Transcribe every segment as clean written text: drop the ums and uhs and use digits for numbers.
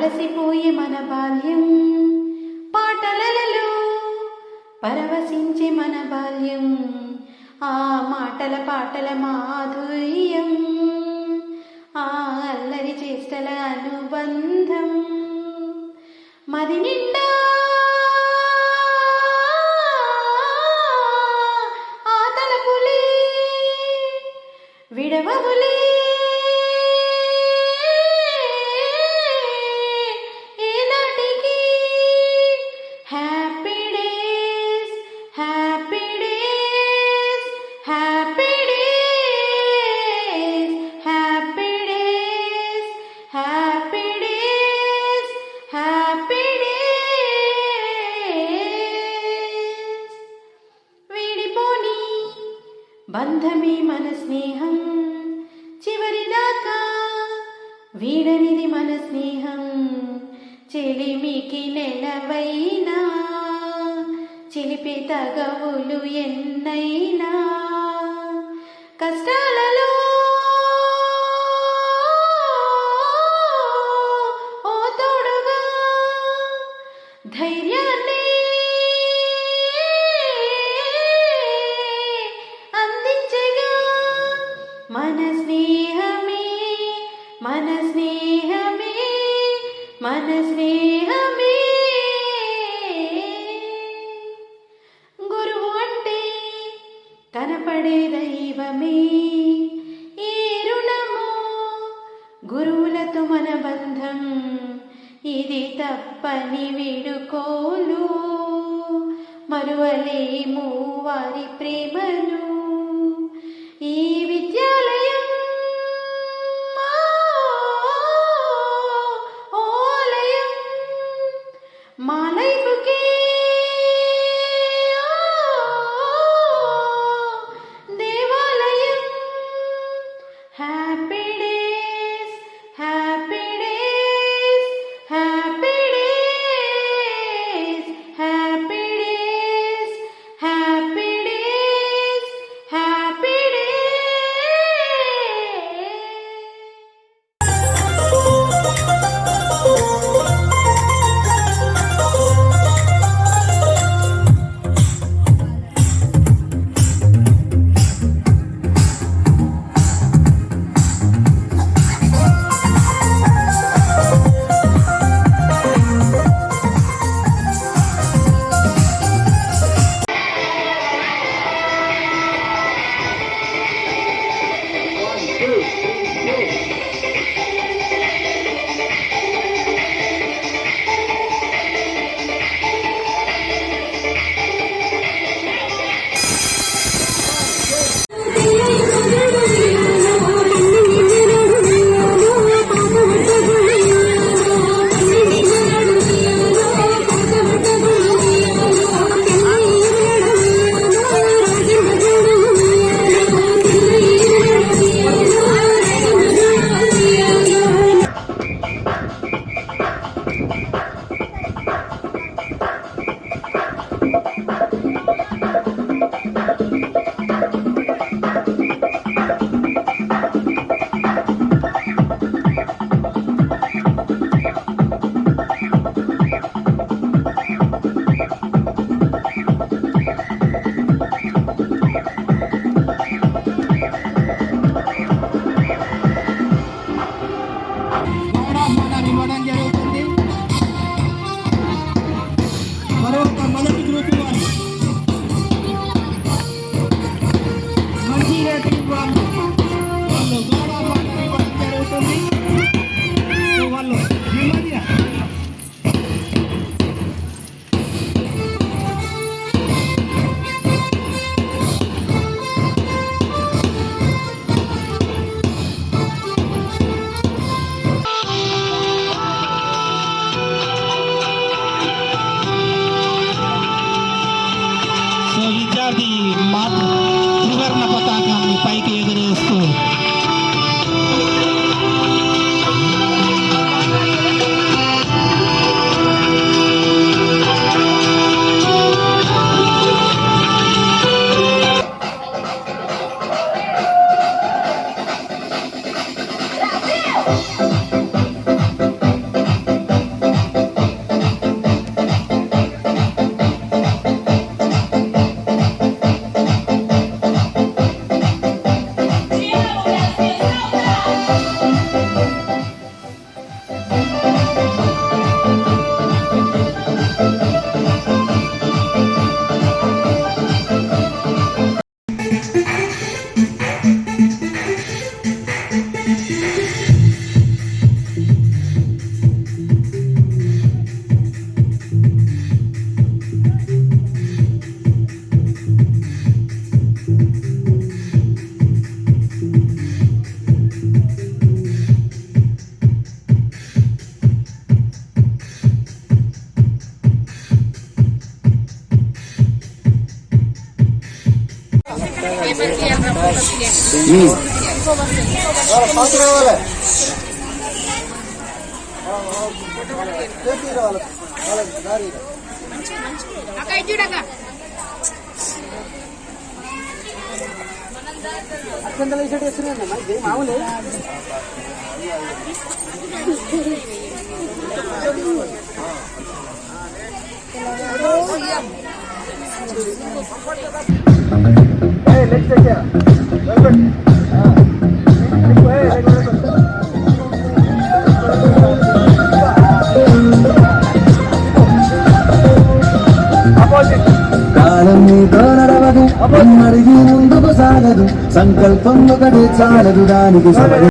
అలసిపోయే మన బాల్యం, పాటలలో పరవశించే మన బాల్యం, ఆ మాటల పాటల మాధుర్యం, ఆ అల్లరి చేష్టల అనుబంధం మది నిండా ఆ తలపులే విడవవులే ఏనాటికి. Happy days happy days happy days happy days happy days happy days. వీడిపోని బంధమే మన స్నేహం, చివరిదాకా వీడనిది మన స్నేహం. చెలిమికి నెలవైనా చిలిపి తగవులు ఎన్నైనా, కష్టాలలో ఓ తోడుగా ధైర్యాన్ని అందించగా మన స్నేహమే మన స్నేహమే మన స్నేహమే. గురువు అంటే కనపడే దైవమే, ఈ రుణము గురువులతో మన బంధం, ఇది తప్పని విడుకోలు, మరువలేము వారి ప్రేమను. ఈ విద్యాలయం ఓలయం మా లైఫ్కి దేవాలయం. Happy days happy days happy days happy days happy days happy days. మామూలు కాలం నీతో నడవదు అడిగి ముందుకు సాగదు సంకల్పం ఒకటి చాలదు దానికి సమయం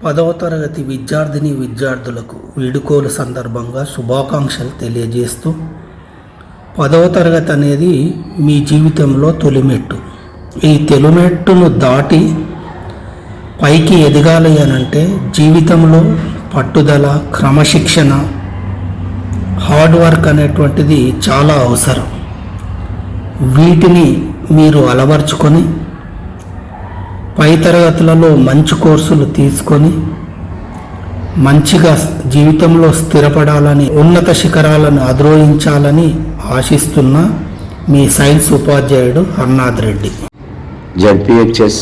పదవ తరగతి విద్యార్థిని విద్యార్థులకు వీడుకోలు సందర్భంగా శుభాకాంక్షలు తెలియజేస్తూ 10వ తరగతి అనేది మీ జీవితంలో తొలిమెట్టు. ఈ తొలిమెట్టును దాటి పైకి ఎదగాలి అనంటే జీవితంలో పట్టుదల, క్రమశిక్షణ, హార్డ్ వర్క్ అనేటువంటిది చాలా అవసరం. వీటిని మీరు అలవర్చుకొని పై తరగతులలో మంచి కోర్సులు తీసుకొని మంచిగా జీవితంలో స్థిరపడాలని, ఉన్నత శిఖరాలను అధిరోహించాలని ఆశిస్తున్న మీ సైన్స్ ఉపాధ్యాయుడు హర్నాథ్ రెడ్డి. జడ్పిహెచ్ఎస్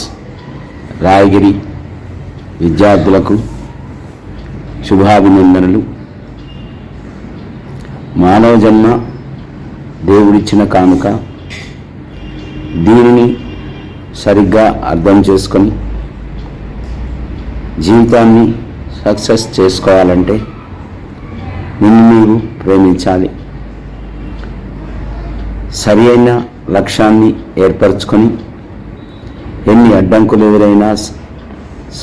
రాయగిరి విద్యార్థులకు శుభాభినందనలు. మానవ జన్మ దేవుడిచ్చిన కానుక. దీనిని సరిగ్గా అర్థం చేసుకొని జీవితాన్ని సక్సెస్ చేసుకోవాలంటే నిన్ను మీరు ప్రేమించాలి. సరి అయిన లక్ష్యాన్ని ఏర్పరచుకొని ఎన్ని అడ్డంకులు ఎదురైనా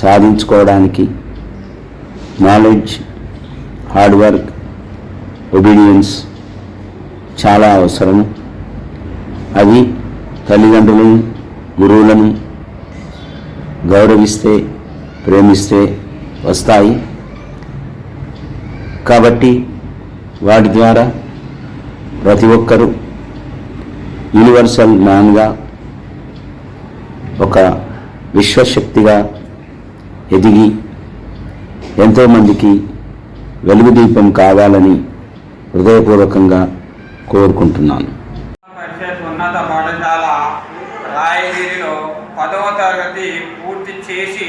సాధించుకోవడానికి నాలెడ్జ్, హార్డ్ వర్క్, ఒబీడియన్స్ చాలా అవసరం. అది తల్లిదండ్రులను, గురువులను గౌరవిస్తే, ప్రేమిస్తే వస్తాయి. కాబట్టి వాటి ద్వారా ప్రతి ఒక్కరూ యూనివర్సల్ మ్యాన్గా, ఒక విశ్వశక్తిగా ఎదిగి ఎంతోమందికి వెలుగుదీపం కావాలని హృదయపూర్వకంగా కోరుకుంటున్నాను. పరిషత్ ఉన్నత పాఠశాల రాయగిరిలో 10వ తరగతి పూర్తి చేసి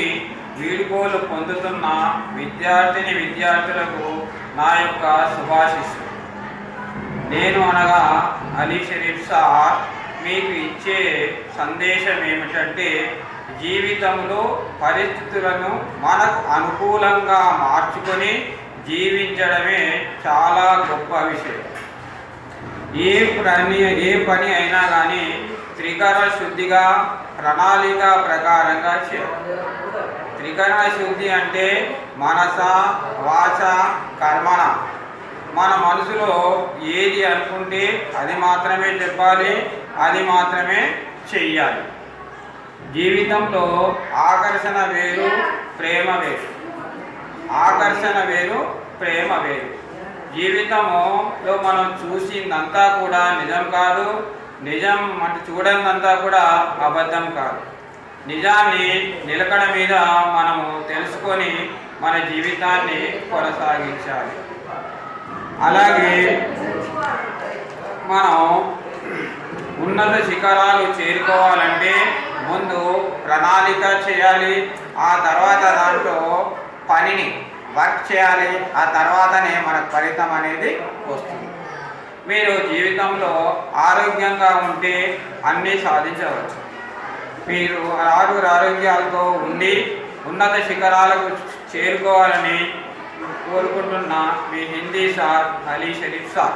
వీడుకోలు పొందుతున్న విద్యార్థిని విద్యార్థులకు నా యొక్క శుభాశీస్సులు. నేను అనగా అలీ షరీఫ్ సార్ మీకు ఇచ్చే సందేశం ఏమిటంటే, జీవితంలో పరిస్థితులను మనకు అనుకూలంగా మార్చుకొని జీవించడమే చాలా గొప్ప విషయం. ఏ పని అయినా కానీ త్రికరణ శుద్ధిగా, ప్రణాళిక ప్రకారంగా చేయాలి. త్రికరణ శుద్ధి అంటే మనస, వాచ, కర్మణ. మన మనసులో ఏది అనుకుంటే అది మాత్రమే చెప్పాలి, అది మాత్రమే చెయ్యాలి. జీవితంలో ఆకర్షణ వేరు, ప్రేమ వేరు. ఆకర్షణ వేరు, ప్రేమ వేరు. జీవితంలో మనం చూసిందంతా కూడా నిజం కాదు, నిజం అటు చూడనంతా కూడా అబద్ధం కాదు. నిజాన్ని నిలకడ మీద మనము తెలుసుకొని మన జీవితాన్ని కొనసాగించాలి. అలాగే మనం ఉన్నత శిఖరాలు చేరుకోవాలంటే ముందు ప్రణాళిక చేయాలి, ఆ తర్వాత దాంట్లో పనిని వర్క్ చేయాలి, ఆ తర్వాతనే మనకు ఫలితం అనేది వస్తుంది. మీరు జీవితంలో ఆరోగ్యంగా ఉంటే అన్నీ సాధించవచ్చు. మీరు ఆరోగ్యాలతో ఉండి ఉన్నత శిఖరాలకు చేరుకోవాలని కోరుకుంటున్న మీ హిందీ సార్ అలీ షరీఫ్ సార్.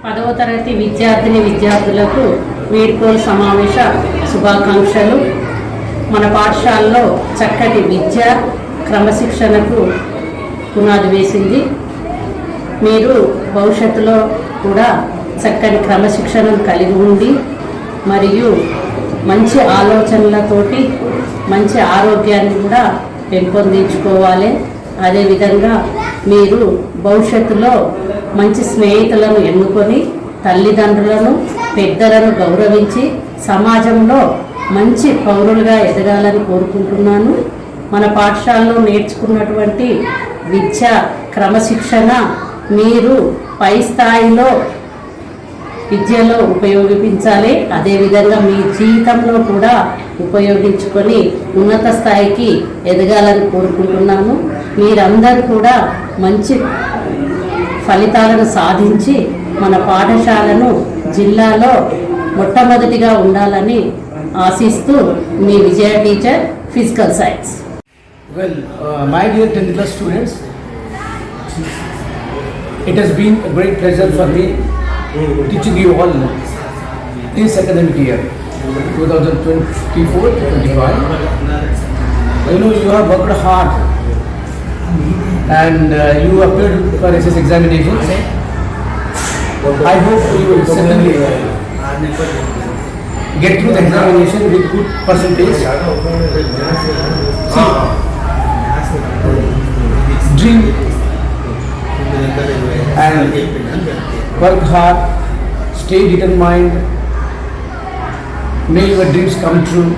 10వ తరగతి విద్యార్థులకు వీడ్కోలు సమావేశ శుభాకాంక్షలు. మన పాఠశాలలో చక్కటి విద్య క్రమశిక్షణకు పునాది వేసింది. మీరు భవిష్యత్తులో కూడా చక్కని క్రమశిక్షణను కలిగి ఉండి మరియు మంచి ఆలోచనలతోటి మంచి ఆరోగ్యాన్ని కూడా పెంపొందించుకోవాలి. అదేవిధంగా మీరు భవిష్యత్తులో మంచి స్నేహితులను ఎన్నుకొని తల్లిదండ్రులను పెద్దలను గౌరవించి సమాజంలో మంచి పౌరులుగా ఎదగాలని కోరుకుంటున్నాను. మన పాఠశాలలో నేర్చుకున్నటువంటి విద్య క్రమశిక్షణ మీరు పై స్థాయిలో విద్యలో ఉపయోగించాలి. అదేవిధంగా మీ జీవితంలో కూడా ఉపయోగించుకొని ఉన్నత స్థాయికి ఎదగాలని కోరుకుంటున్నాను. మీరందరూ కూడా మంచి ఫలితాలను సాధించి మన పాఠశాలను జిల్లాలో మొట్టమొదటిగా ఉండాలని ఆశిస్తూ మీ Vijaya teacher, physical science. Well, my dear 10th class students, it has been a great pleasure for me teaching you all this academic year 2024-25. You know, you have worked hard and you appeared for SS examinations. I hope you will certainly get through the examination with good percentage. See, dream and work hard, stay determined, may your dreams come true.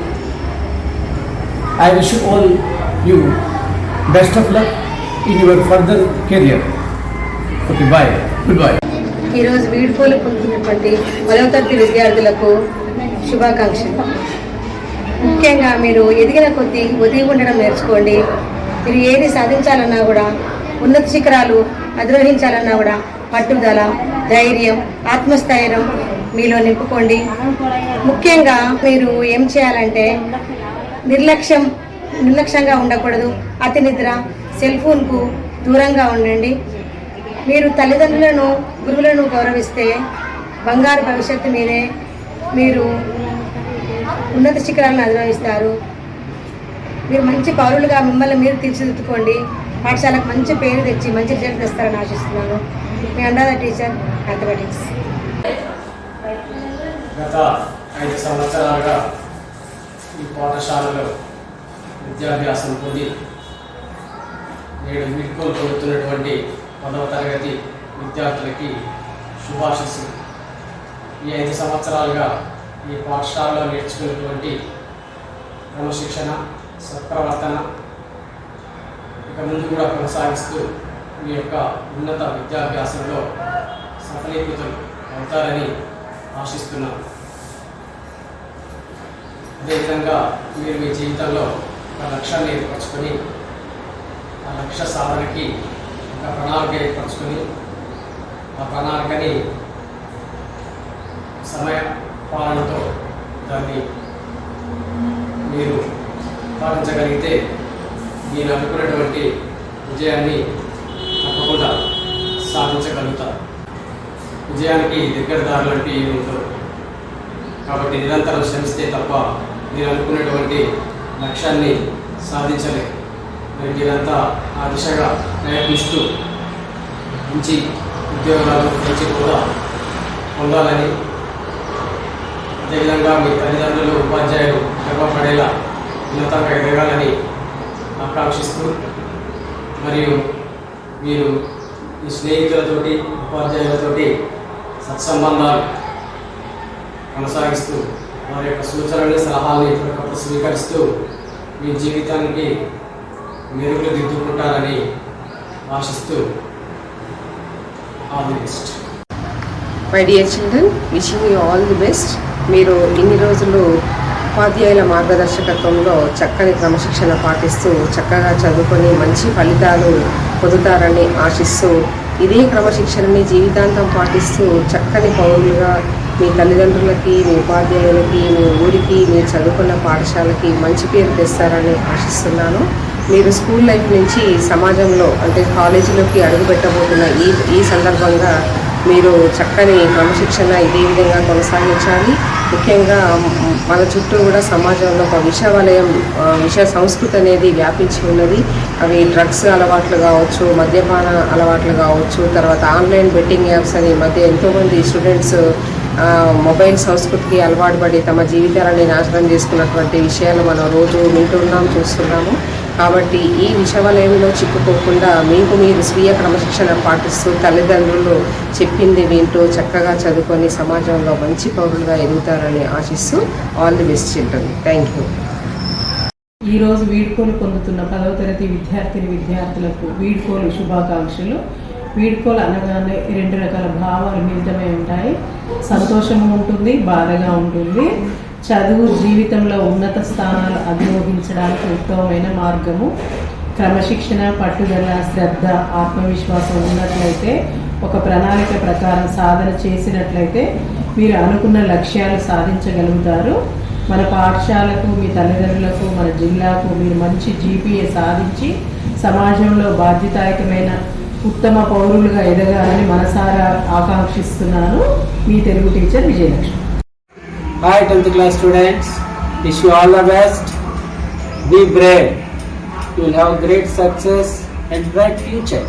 I wish you all you best of luck in your further career. Okay, bye. Goodbye. ఈరోజు వీడ్కోలు పొందుతున్నటువంటి 10వ తరగతి విద్యార్థులకు శుభాకాంక్షలు. ముఖ్యంగా మీరు ఎదిగిన కొద్దీ ఒదిగి ఉండడం నేర్చుకోండి. మీరు ఏది సాధించాలన్నా కూడా, ఉన్నత శిఖరాలు అధిరోహించాలన్నా కూడా పట్టుదల, ధైర్యం, ఆత్మస్థైర్యం మీలో నింపుకోండి. ముఖ్యంగా మీరు ఏం చేయాలంటే నిర్లక్ష్యంగా ఉండకూడదు. అతి నిద్ర, సెల్ ఫోన్కు దూరంగా ఉండండి. మీరు తల్లిదండ్రులను, గురువులను గౌరవిస్తే బంగారు భవిష్యత్తు మీదే మీరు ఉన్నత శిఖరాలను అధిరోహిస్తారు. మీరు మంచి పౌరులుగా మిమ్మల్ని మీరు తీర్చిదిద్దుకోండి. పాఠశాలకు మంచి పేరు తెచ్చి మంచి రిజల్ట్ తెస్తారని ఆశిస్తున్నాను. మీ అనురాధ టీచర్, మ్యాథమెటిక్స్. గత 5 సంవత్సరాలుగా ఈ పాఠశాలలో విద్యాభ్యాసం పొంది నేడు వీడ్కోలు పొందుతున్నటువంటి 10వ తరగతి విద్యార్థులకి శుభాశిస్సులు. ఈ 5 సంవత్సరాలుగా ఈ పాఠశాలలో నేర్చుకున్నటువంటి క్రమశిక్షణ, సత్ప్రవర్తన ఇక ముందు కూడా కొనసాగిస్తూ మీ యొక్క ఉన్నత విద్యాభ్యాసంలో సఫలీకృతులు అవుతారని ఆశిస్తున్నాను. అదేవిధంగా మీరు మీ జీవితంలో ఒక లక్ష్యాన్ని ఏర్పరచుకొని ఆ లక్ష్య సాధనకి ఒక ప్రణాళిక ఏర్పరచుకొని ఆ ప్రణాళికని సమయ పాలనతో దాన్ని మీరు పాటించగలిగితే మీరు అనుకున్నటువంటి విజయాన్ని తప్పకుండా సాధించగలుగుతారు. విజయానికి దగ్గర దారులు అంటే ఏముండవు. కాబట్టి నిరంతరం శ్రమిస్తే తప్ప మీరు అనుకున్నటువంటి లక్ష్యాన్ని సాధించలేరు. మరి మీరంతా ఆ దిశగా ప్రయత్నిస్తూ మంచి ఉద్యోగాలు, మంచి కూడా పొందాలని, అదేవిధంగా మీ తల్లిదండ్రులు, ఉపాధ్యాయులు గర్వపడేలా ఉన్నతంగా ఎదగాలని ఆకాంక్షిస్తూ, మరియు మీరు మీ స్నేహితులతోటి, ఉపాధ్యాయులతోటి సత్సంబంధాలు కొనసాగిస్తూ వారి యొక్క సూచనలు సలహాలు ఎప్పటికప్పుడు స్వీకరిస్తూ మీ జీవితానికి మెరుగులు దిద్దుకుంటారని ఆశిస్తూ all the best. My dear children, wishing you all the best. మీరు ఇన్ని రోజులు ఉపాధ్యాయుల మార్గదర్శకత్వంలో చక్కని క్రమశిక్షణ పాటిస్తూ చక్కగా చదువుకొని మంచి ఫలితాలు పొందుతారని ఆశిస్తూ ఇదే క్రమశిక్షణని జీవితాంతం పాటిస్తూ చక్కని పౌరులుగా మీ తల్లిదండ్రులకి, మీ ఉపాధ్యాయులకి, మీ ఊరికి, మీరు చదువుకున్న పాఠశాలకి మంచి పేరు తెస్తారని ఆశిస్తున్నాను. మీరు స్కూల్ లైఫ్ నుంచి సమాజంలో అంటే కాలేజీలోకి అడుగుపెట్టబోతున్న ఈ సందర్భంగా మీరు చక్కని క్రమశిక్షణ ఇదే విధంగా కొనసాగించాలి. ముఖ్యంగా మన చుట్టూ కూడా సమాజంలో ఒక విష సంస్కృతి అనేది వ్యాపించి ఉన్నది. అవి డ్రగ్స్ అలవాట్లు కావచ్చు, మద్యపాన అలవాట్లు కావచ్చు, తర్వాత ఆన్లైన్ బెట్టింగ్ యాప్స్ అని మధ్య ఎంతోమంది స్టూడెంట్స్ మొబైల్ సంస్కృతికి అలవాటు పడి తమ జీవితాలని నాశనం చేసుకున్నటువంటి విషయాలు మనం రోజు వింటున్నాం, చూస్తున్నాము. కాబట్టి ఈ విషవలయంలో చిక్కుకోకుండా మీకు మీరు స్వీయ క్రమశిక్షణ పాటిస్తూ తల్లిదండ్రులు చెప్పింది వింటూ చక్కగా చదువుకొని సమాజంలో మంచి పౌరులుగా ఎదుగుతారని ఆశిస్తూ all the best children. Thank you. ఈరోజు వీడ్కోలు పొందుతున్న 10వ తరగతి విద్యార్థులకు వీడ్కోలు శుభాకాంక్షలు. వీడ్కోలు అనగానే 2 రకాల భావాలు మిళితమై ఉంటాయి. సంతోషము ఉంటుంది, బాధగా ఉంటుంది. చదువు జీవితంలో ఉన్నత స్థానాలు అధిరోహించడానికి ఉత్తమమైన మార్గము. క్రమశిక్షణ, పట్టుదల, శ్రద్ధ, ఆత్మవిశ్వాసం ఉన్నట్లయితే, ఒక ప్రణాళిక ప్రకారం సాధన చేసినట్లయితే మీరు అనుకున్న లక్ష్యాలు సాధించగలుగుతారు. మన పాఠశాలకు, మీ తల్లిదండ్రులకు, మన జిల్లాకు మీరు మంచి జీపీఏ సాధించి సమాజంలో బాధ్యతాయుతమైన ఉత్తమ పౌరులుగా ఎదగాలని మనసారా ఆకాంక్షిస్తున్నాను. మీ Telugu teacher Vijayalakshmi. Hi 10th class students, wish you all the best. Be brave. You will have great success and bright future.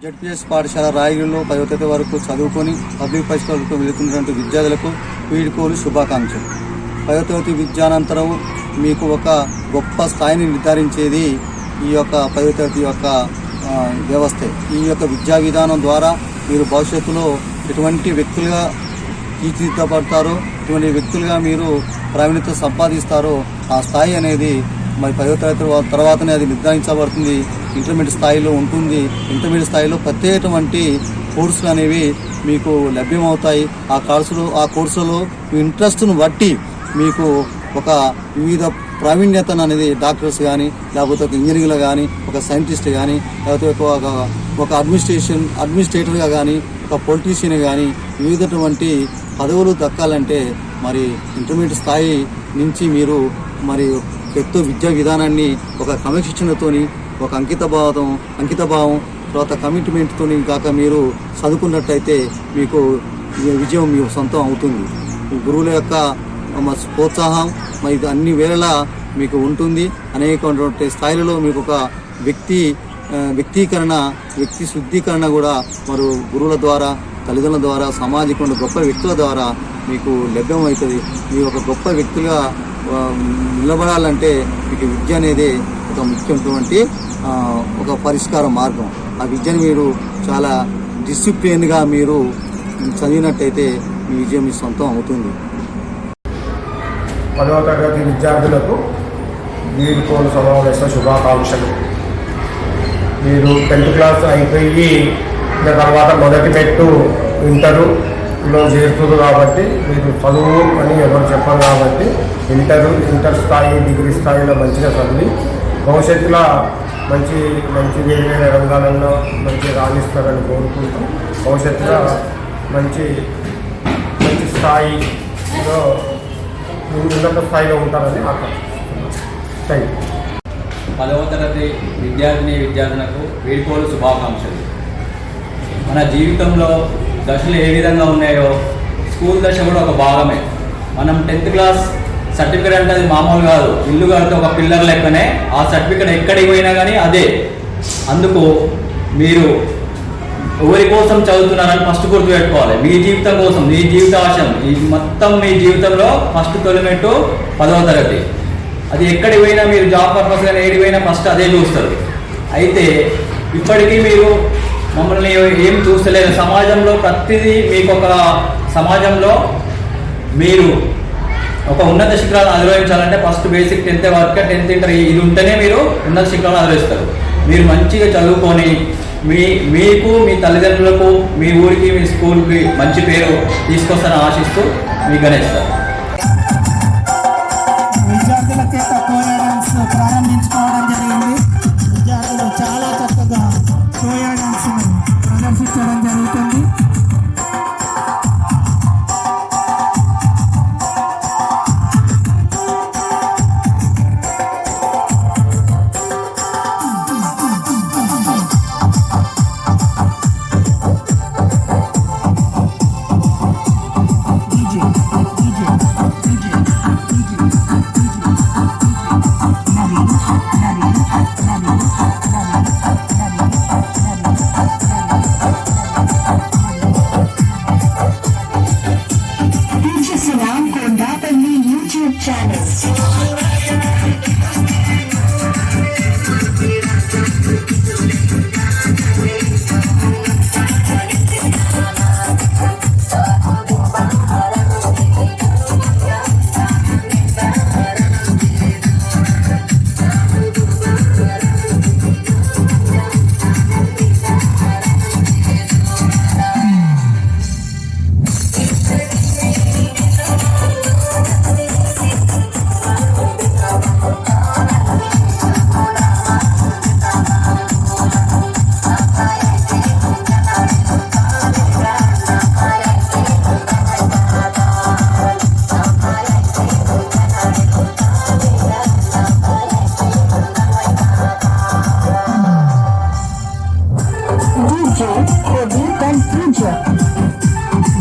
ZPS పాఠశాల రాయగిరిలో 10వ తరగతి వరకు చదువుకొని పబ్లిక్ పరీక్షలకు వెళుతున్నటువంటి విద్యార్థులకు వీడ్కోలు శుభాకాంక్షలు. 10వ తరగతి విద్యానంతరం మీకు ఒక గొప్ప స్థాయిని నిర్ధారించేది ఈ యొక్క 10వ తరగతి యొక్క వ్యవస్థ. ఈ యొక్క విద్యా విధానం ద్వారా మీరు భవిష్యత్తులో ఎటువంటి వ్యక్తులుగా తీర్చిదిద్దబడతారో, ఇటువంటి వ్యక్తులుగా మీరు ప్రావీణ్యత సంపాదిస్తారో ఆ స్థాయి అనేది మరి 10వ తరగతి తర్వాతనే అది నిర్ధారించబడుతుంది. ఇంటర్మీడియట్ స్థాయిలో ఉంటుంది. ఇంటర్మీడియట్ స్థాయిలో ప్రత్యేకటువంటి కోర్సులు అనేవి మీకు లభ్యమవుతాయి. ఆ కోర్సులో మీ ఇంట్రెస్ట్ను బట్టి మీకు ఒక వివిధ ప్రావీణ్యతను అనేది డాక్టర్స్ కానీ, లేకపోతే ఒక ఇంజనీర్లు కానీ, ఒక సైంటిస్ట్ కానీ, లేకపోతే ఒక అడ్మినిస్ట్రేటర్గా కానీ, ఒక పొలిటీషియన్ కానీ వివిధటువంటి పదవులు దక్కాలంటే మరి ఇంటర్మీడియట్ స్థాయి నుంచి మీరు మరి పెద్ద విద్యా విధానాన్ని ఒక క్రమశిక్షణతోని, ఒక అంకితభావం తర్వాత కమిట్మెంట్తోని కాక మీరు చదువుకున్నట్టయితే మీకు విజయం మీ సొంతం అవుతుంది. గురువుల యొక్క ప్రోత్సాహం మరి ఇది అన్ని వేళలా మీకు ఉంటుంది. అనేకటువంటి స్థాయిలలో మీకు ఒక వ్యక్తి శుద్ధీకరణ కూడా మరి గురువుల ద్వారా, తల్లిదండ్రుల ద్వారా, సామాజిక గొప్ప వ్యక్తుల ద్వారా మీకు లభ్యమవుతుంది. మీరు ఒక గొప్ప వ్యక్తులుగా నిలబడాలంటే మీకు విద్య అనేది ఒక ముఖ్యమైనటువంటి ఒక పరిష్కార మార్గం. ఆ విద్యను మీరు చాలా డిసిప్లిన్గా మీరు చదివినట్టయితే మీ విజయం మీ సొంతం అవుతుంది. 10వ తరగతి విద్యార్థులకు వీడ్కోలు సమావేశ శుభాకాంక్షలు. మీరు 10th క్లాస్ అయిపోయి తర్వాత మొదటి పెట్టు ఇంటర్లో చేరుతుంది కాబట్టి మీరు చదువు అని ఎవరు చెప్పరు కాబట్టి ఇంటర్ స్థాయి, డిగ్రీ స్థాయిలో మంచిగా చదివి భవిష్యత్తులో మంచి వేరే వేరే రంగాలలో మంచి రాణిస్తారని కోరుకుంటూ భవిష్యత్తులో మంచి స్థాయిలో ఉన్నత స్థాయిలో ఉంటారని ఆకాంక్షిస్తున్నాను. Thank you. 10వ తరగతి విద్యార్థులకు వీడ్కోలు శుభాకాంక్షలు. మన జీవితంలో దశలు ఏ విధంగా ఉన్నాయో స్కూల్ దశ కూడా ఒక భాగమే. మనం 10th క్లాస్ సర్టిఫికేట్ అంటే అది మామూలు కాదు, ఇల్లు కడితే ఒక పిల్లర్ లెక్కనే. ఆ సర్టిఫికేట్ ఎక్కడికి పోయినా కానీ అదే. అందుకు మీరు ఎవరి కోసం చదువుతున్నారని ఫస్ట్ గుర్తుపెట్టుకోవాలి. మీ జీవితం కోసం, మీ జీవితాశం, ఈ మొత్తం మీ జీవితంలో ఫస్ట్ తొలిమెట్టు 10వ తరగతి. అది ఎక్కడికి పోయినా మీరు జాబ్ పర్పస్ కానీ ఏడికి పోయినా ఫస్ట్ అదే చూస్తారు. అయితే ఇప్పటికీ మీరు మమ్మల్ని ఏం చూస్తలేరు. సమాజంలో ప్రతిదీ మీకు ఒక సమాజంలో మీరు ఒక ఉన్నత శిఖరాలను అధిరోహించాలంటే ఫస్ట్ బేసిక్ 10th వరకు 10th ఇంటర్ ఇది ఉంటేనే మీరు ఉన్నత శిఖరాలను అధిరోహిస్తారు. మీరు మంచిగా చదువుకొని మీకు మీ తల్లిదండ్రులకు మీ ఊరికి మీ స్కూల్కి మంచి పేరు తీసుకొస్తారని ఆశిస్తూ మీ గణేష్ సార్. విద్యార్థుల చేత కోయా డాన్స్ ప్రారంభించుకోవడం జరిగింది. విద్యార్థులు చాలా చక్కగా కోయా డాన్స్ను ప్రదర్శించడం జరుగుతుంది.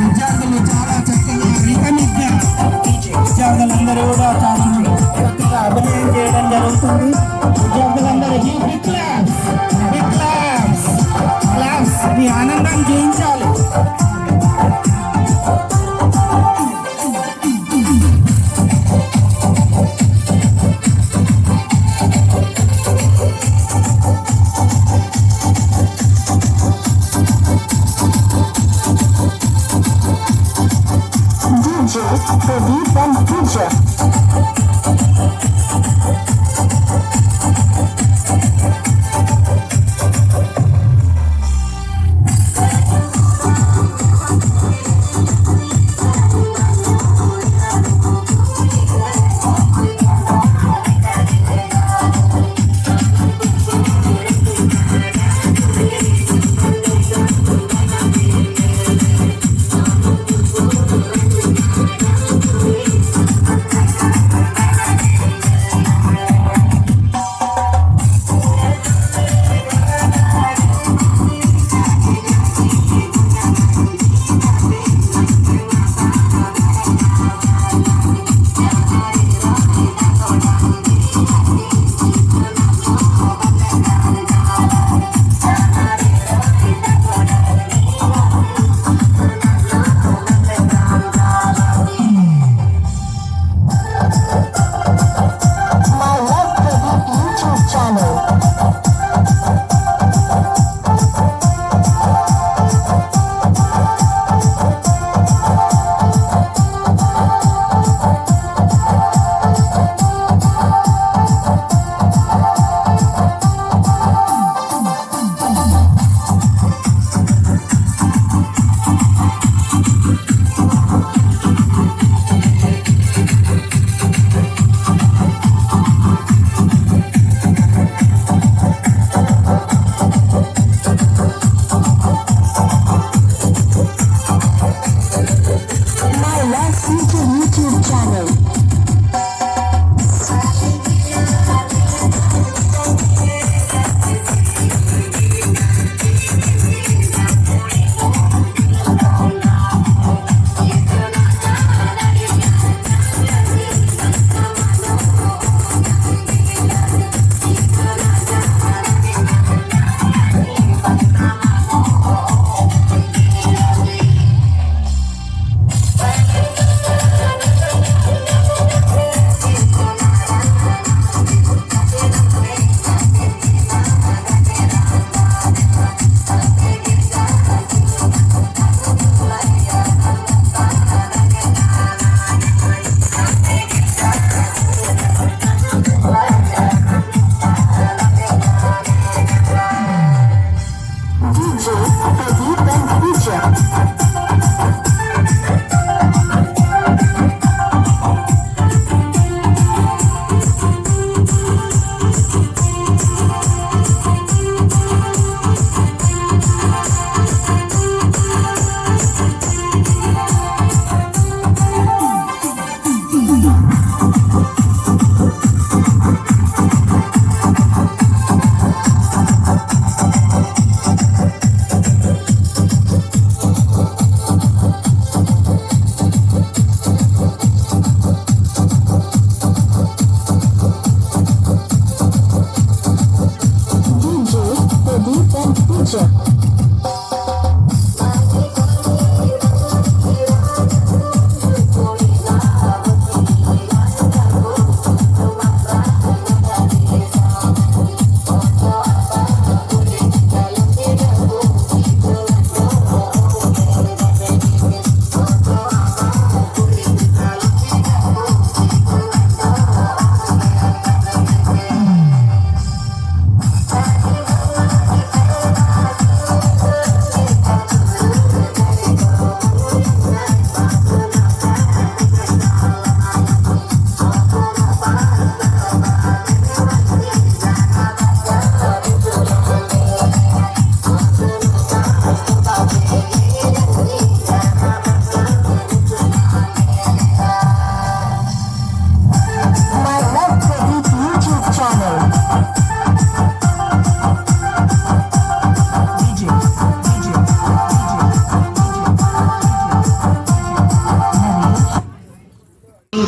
విద్యార్థులు చాలా చక్కగా రికమిక్గా విద్యార్థులందరూ కూడా చాలా చక్కగా అభినయం చేయడం జరుగుతుంది. విద్యార్థులందరికీ big claps, big claps, claps మీ ఆనందం జయించాలి. Produce and feature.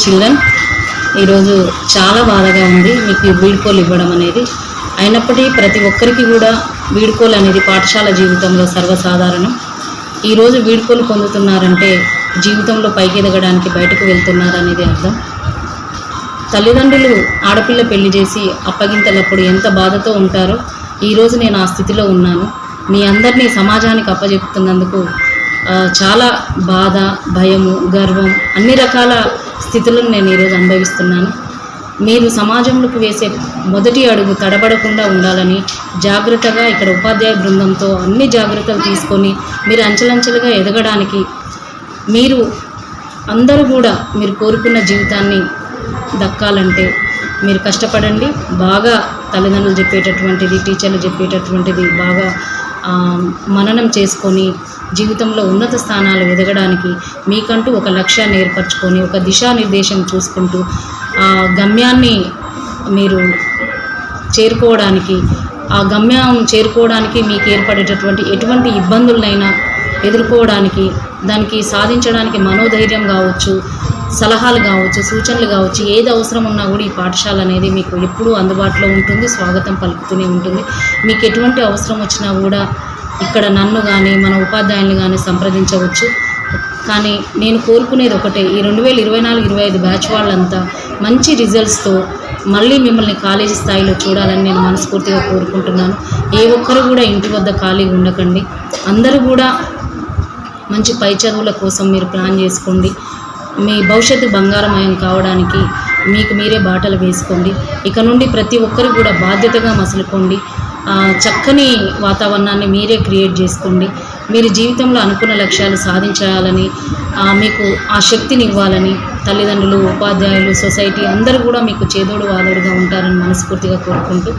చిల్డ్రన్, ఈరోజు చాలా బాధగా ఉంది మీకు ఈ వీడ్కోలు ఇవ్వడం అనేది. అయినప్పటికీ ప్రతి ఒక్కరికి కూడా వీడ్కోలు అనేది పాఠశాల జీవితంలో సర్వసాధారణం. ఈరోజు వీడ్కోలు పొందుతున్నారంటే జీవితంలో పైకి ఎదగడానికి బయటకు వెళ్తున్నారనేది అర్థం. తల్లిదండ్రులు ఆడపిల్ల పెళ్లి చేసి అప్పగింతలప్పుడు ఎంత బాధతో ఉంటారో ఈరోజు నేను ఆ స్థితిలో ఉన్నాను. మీ అందరినీ సమాజానికి అప్పచెప్తున్నందుకు చాలా బాధ, భయము, గర్వం, అన్ని రకాల స్థితులను నేను ఈరోజు అనుభవిస్తున్నాను. మీరు సమాజంలోకి వేసే మొదటి అడుగు తడబడకుండా ఉండాలని జాగ్రత్తగా ఇక్కడ ఉపాధ్యాయ బృందంతో అన్ని జాగ్రత్తలు తీసుకొని మీరు అంచెలంచెలుగా ఎదగడానికి మీరు అందరూ కూడా మీరు కోరుకున్న జీవితాన్ని దక్కాలంటే మీరు కష్టపడండి. బాగా తల్లిదండ్రులు చెప్పేటటువంటిది, టీచర్లు చెప్పేటటువంటిది బాగా మననం చేసుకొని జీవితంలో ఉన్నత స్థానాలు ఎదగడానికి మీకంటూ ఒక లక్ష్యాన్ని ఏర్పరచుకొని ఒక దిశానిర్దేశం చూసుకుంటూ ఆ గమ్యాన్ని మీరు చేరుకోవడానికి, ఆ గమ్యం చేరుకోవడానికి మీకు ఏర్పడేటటువంటి ఎటువంటి ఇబ్బందులనైనా ఎదుర్కోవడానికి, దానికి సాధించడానికి మనోధైర్యం కావచ్చు, సలహాలు కావచ్చు, సూచనలు కావచ్చు, ఏది అవసరం ఉన్నా కూడా ఈ పాఠశాల అనేది మీకు ఎప్పుడూ అందుబాటులో ఉంటుంది, స్వాగతం పలుకుతూనే ఉంటుంది. మీకు ఎటువంటి అవసరం వచ్చినా కూడా ఇక్కడ నన్ను కానీ మన ఉపాధ్యాయులను కానీ సంప్రదించవచ్చు. కానీ నేను కోరుకునేది ఒకటే, ఈ 2024-25 బ్యాచ్ వాళ్ళంతా మంచి రిజల్ట్స్తో మళ్ళీ మిమ్మల్ని కాలేజీ స్థాయిలో చూడాలని నేను మనస్ఫూర్తిగా కోరుకుంటున్నాను. ఏ ఒక్కరు కూడా ఇంటి వద్ద ఖాళీగా ఉండకండి. అందరూ కూడా మంచి పై చదువుల కోసం మీరు ప్లాన్ చేసుకోండి. మీ భవిష్యత్తు బంగారమయం కావడానికి మీకు మీరే బాటలు వేసుకోండి. ఇక నుండి ప్రతి ఒక్కరు కూడా బాధ్యతగా మసులుకోండి. చక్కని వాతావరణాన్ని మీరే క్రియేట్ చేసుకోండి. మీరు జీవితంలో అనుకున్న లక్ష్యాలు సాధించాలని, మీకు ఆ శక్తిని ఇవ్వాలని తల్లిదండ్రులు, ఉపాధ్యాయులు, సొసైటీ అందరూ కూడా మీకు చేదోడు వాదోడుగా ఉంటారని మనస్ఫూర్తిగా కోరుకుంటూ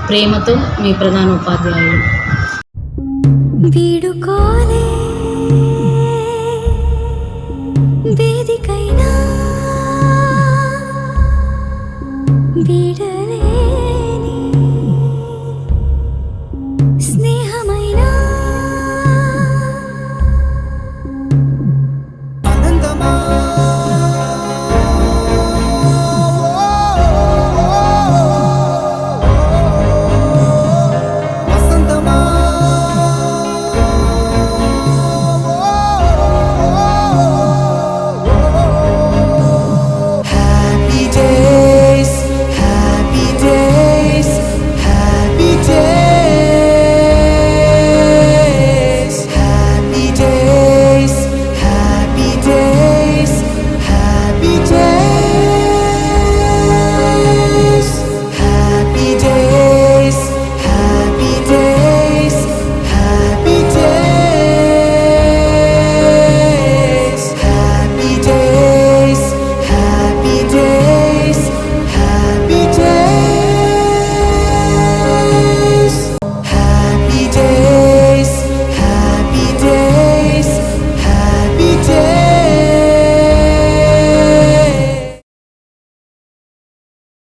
ప్రేమతో మీ ప్రధాన ఉపాధ్యాయులు. వీడుకోలే వేదికైనా వీడ